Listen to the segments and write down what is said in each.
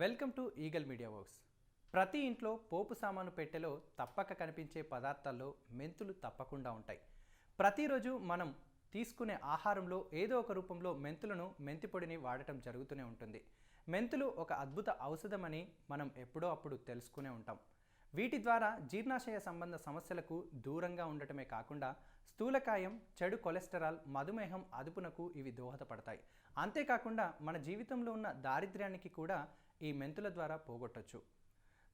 Welcome to eagle media works. ప్రతి ఇంట్లో పోపు సామాను పెట్టెలో తప్పక కనిపించే పదార్థాల్లో మెంతులు తప్పకుండా ఉంటాయి. ప్రతిరోజు మనం తీసుకునే ఆహారంలో ఏదో ఒక రూపంలో మెంతి పొడిని వాడటం జరుగుతూనే ఉంటుంది. మెంతులు ఒక అద్భుత ఔషధమని మనం ఎప్పుడో అప్పుడు తెలుసుకునే ఉంటాం. వీటి ద్వారా జీర్ణాశయ సంబంధ సమస్యలకు దూరంగా ఉండటమే కాకుండా స్థూలకాయం, చెడు కొలెస్టరాల్, మధుమేహం అదుపునకు ఇవి దోహదపడతాయి. అంతేకాకుండా మన జీవితంలో ఉన్న దారిద్ర్యానికి కూడా ఈ మెంతుల ద్వారా పోగొట్టొచ్చు.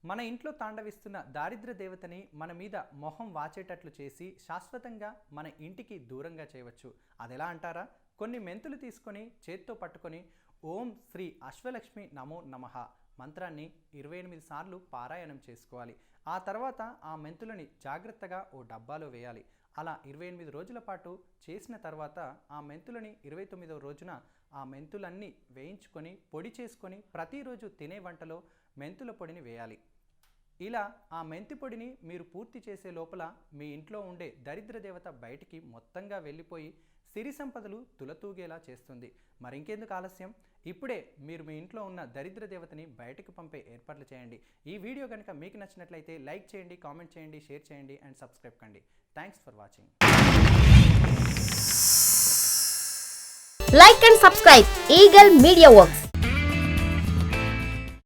మన ఇంట్లో తాండవిస్తున్న దారిద్ర్య దేవతని మన మీద మొహం వాచేటట్లు చేసి శాశ్వతంగా మన ఇంటికి దూరంగా చేయవచ్చు. అదెలా అంటారా? కొన్ని మెంతులు తీసుకొని చేత్తో పట్టుకొని ఓం శ్రీ అశ్వలక్ష్మి నమో నమః మంత్రాన్ని 28 సార్లు పారాయణం చేసుకోవాలి. ఆ తర్వాత ఆ మెంతులని జాగ్రత్తగా ఓ డబ్బాలో వేయాలి. అలా 28 రోజుల పాటు చేసిన తర్వాత ఆ మెంతులని 29వ రోజున ఆ మెంతులన్నీ వేయించుకొని పొడి చేసుకొని ప్రతిరోజు తినే వంటలో మెంతుల పొడిని వేయాలి. ఇలా ఆ మెంతి పొడిని మీరు పూర్తి చేసే లోపల మీ ఇంట్లో ఉండే దరిద్ర దేవత బయటికి మొత్తంగా వెళ్ళిపోయి సిరి సంపదలు తులతూగేలా చేస్తుంది. మరింకెందుకు ఆలస్యం? ఇప్పుడే మీరు మీ ఇంట్లో ఉన్న దరిద్ర దేవతని బయటకు పంపే ఏర్పాట్లు చేయండి. ఈ వీడియో కనుక మీకు నచ్చినట్లయితే లైక్ చేయండి, కామెంట్ చేయండి, షేర్ చేయండి అండ్ సబ్స్క్రైబ్ కండి. Thanks for watching. Like and subscribe Eagle Media Works.